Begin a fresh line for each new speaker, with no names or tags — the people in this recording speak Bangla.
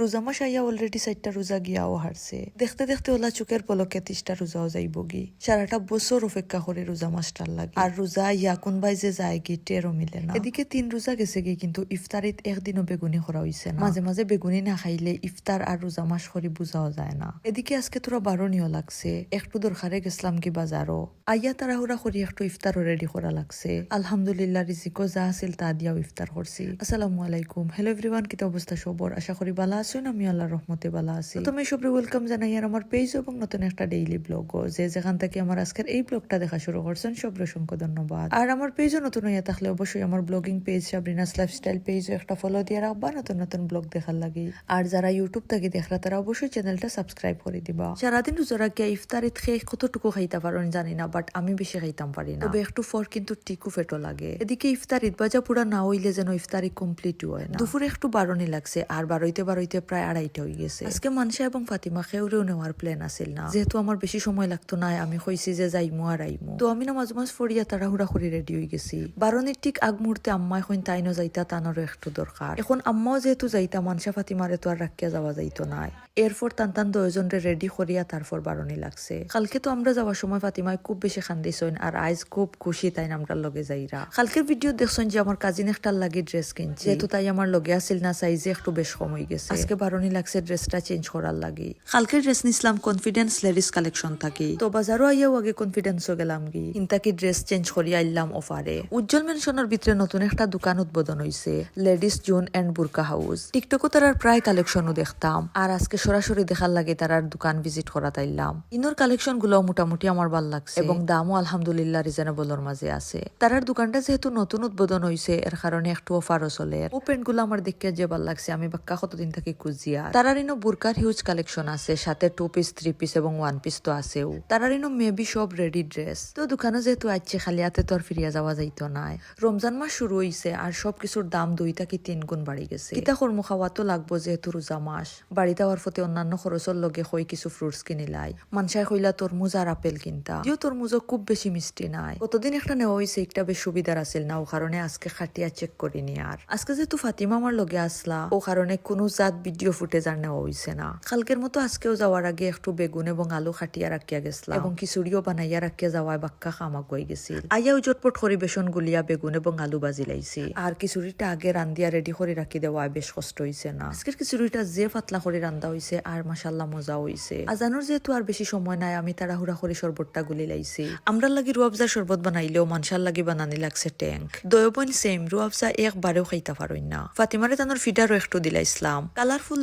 রোজা মাস আইয়া অলরেডি 4টা রোজা গিয়াও হারছে। দেখতে দেখতে ওলা চোখের পলকে 30টা রোজাও যাইব গি। সারাটা বছর অপেক্ষা করে রোজা মাসটার লাগে। আর রোজা ইয়া কোনবাই যে যায় কি টেরও মিলে না। এদিকে 3 রোজা গেছে গি, কিন্তু ইফতারিত একদিনও বেগুনি করা হইছে না। মাঝে মাঝে বেগুনি না খাইলে ইফতার আর রোজা মাস করি বুঝাও যায় না। এদিকে আজকে তোরা বারণীয় লাগছে, একটু দরকারে গেছিলাম কি বাজারও। আইয়া তাড়াহুড়া করি একটু ইফতারও রেডি করা লাগছে। আলহামদুলিল্লাহ রিজিকও যা আছিল তা দিয়াও ইফতার করছি। আসসালামু আলাইকুম, হ্যালো এভরিওয়ান, কিতা অবস্থা সবর? আশা করি ভালো আছেন, আমি আল্লাহর রহমতে ভালো আছি। তুমি সবরে ওয়েলকাম জানাই আর আমার পেজ এবং নতুন একটা ডেইলি ব্লগ। যে যেখান থেকে আমার আজকের এই ব্লগটা দেখা শুরু করছেন সবরে অসংখ্য ধন্যবাদ। আর আমার পেজও নতুন হইয়া থাকলে অবশ্যই আমার ব্লগিং পেজ সাবরিনাস লাইফস্টাইল পেজও একটা ফলো দিয়ে রাখবা নতুন নতুন ব্লগ দেখার লাগি। আর যারা ইউটিউব থেকে দেখরা তারা অবশ্যই চ্যানেলটা সাবস্ক্রাইব করে দিবা। সারাদিন রোজারা গিয়া ইফতারিত খেয়ে কতটুকু খাইতে পারেন জানি না, বাট আমি বেশি খাইতাম পারি না। তবে একটু ফর কিন্তু টিকু ফেটো লাগে। এদিকে ইফতারিত বাজা পুরা না হইলে যেন ইফতারি কমপ্লিট হয় না। দুপুরে একটু বারণি লাগছে আর বারইতে প্রায় 2:30 হয়ে গেছে। আজকে মানসা এবং ফাতিমা খেউরেও নেওয়ার প্ল্যান আছিল না, যেহেতু আমার বেশি সময় লাগতো না। আমি কইছি যে যাইমু আর আইমু, তো আমি নামাজ মাজ ফরিয়া তাড়াহুড়া করে রেডি হয়ে গেছি। বারণির ঠিক আগ মুহূর্তে আম্মা এখন তাইনো যাইতা, তানোরও একটু দরকার। এখন আম্মাও যেহেতু যাইতা, মানসা ফাতিমারে তো আর রাখিয়া যাওয়া যাইতো না। এরপর টান দুজনরে রেডি করিয়া তারপর বারণি লাগছে। কালকে তো আমরা যাওয়ার সময় ফাতিমায় খুব বেশি খান্দিছইন আর আজ খুব খুশি তাই আমরার লগে যাইরা। কালকের ভিডিও দেখছেন যে আমার কাজিন একটার লাগি ড্রেস কিনছি, যেহেতু তাই আমার লগে আসিল না, সাইজে একটু বেশ কম হয়ে গেছে। আজকে বারণি লাগছে ড্রেসটা চেঞ্জ করার লাগি। কালকের ড্রেস নিছিলাম কনফিডেন্স লেডিস কালেকশন থাকি, তো বাজারও আইয়াও আগে কনফিডেন্সও গেলাম গি। ইনতাকি ড্রেস চেঞ্জ করিয়া আইলাম অফারে। উজ্জ্বল মেনশনের ভিতরে নতুন একটা দোকান উদ্বোধন হইছে, লেডিস জোন এন্ড বুরকা হাউস। টিকটকও তার প্রায় কালেকশনও দেখতাম, আর আজকে সরাসরি দেখার লাগে তার দোকান ভিজিট করা তাইলাম। ইনোর কালেকশন গুলো মোটামুটি আমার ভাল লাগছে এবং দামও আলহামদুলিল্লাহ রিজনেবলের মাঝে আছে। তার দোকানটা যেহেতু নতুন উদ্বোধন হইছে এর কারণে একটু অফারও চলে। ও প্যান্ট গুলো আমার দেখে যে ভাল লাগছে, আমি বাক্কা কতদিন থেকে খুঁজিয়া। তার ইনো বুরকার হিউজ কালেকশন আছে, সাথে 2 পিস 3 পিস এবং 1 পিস তো আছেও। তার ইনো মেবি সব রেডি ড্রেস। তো দোকানে যেহেতু আছে খালি হাতে তো আর ফিরিয়া যাওয়া যাইতো না। রমজান মাস শুরু হইছে আর সবকিছুর দাম 2 থেকে 3 গুণ বাড়ি গেছে। কিতা কর্ম খাওয়া তো লাগবো, যেহেতু রোজা মাস। বাড়িতে হওয়ার ফতে অন্যান্য খরচের লগে হই কিছু ফ্রুটস কিনিলাই। মানসায় কইলা তরমুজ আর আপেল কিনতা, যদিও তরমুজও খুব বেশি মিষ্টি নাই। কতদিন একটা নেওয়া হয়েছে, একটা বেশ সুবিধার আছিল না, ও কারণে আজকে খাটিয়া চেক করিনি। আর আজকে যেহেতু ফাতিমা আমার লগে আসলা, ও কারণে কোনো জাত ভিডিও ফুটেজ আর নেওয়া হয়েছে না। কালকের মতো আজকেও যাওয়ার আগে একটু বেগুন এবং আলু খাটিয়া রাখিয়া গেছিলাম এবং খিচুড়িও বানাইয়া রাখিয়া যাওয়ায় বাক্কা খামাক হয়ে গেছিল। আইয়াও জটপট করি বেসন গুলিয়া বেগুন এবং আলু বাজি লাইছি। আর খিচুড়িটা আগে রান্ধিয়া রেডি করে রাখি দেওয়ায় বেশ কষ্ট হয়েছে না। আজকের খিচুড়িটা যে পাতলা করে রান্ধা হয়েছে আর মাশাল্লাহ মজা হয়েছে। আজানোর যেহেতু আর বেশি সময় নাই, আমি তাড়াহুড়া করে শরবতটা গুলি লাইছি। আমরার লাগি রুয়াবজার শরবত বানাইলেও মানসার লাগি বানানি লাগছে ট্যাঙ্ক। দয়বন সেম, রুয়াবজা একবারেও খাইতা পারই না। ফাতিমারে তানোর ফিডারও একটু দিলাইছিলাম। কালারফুল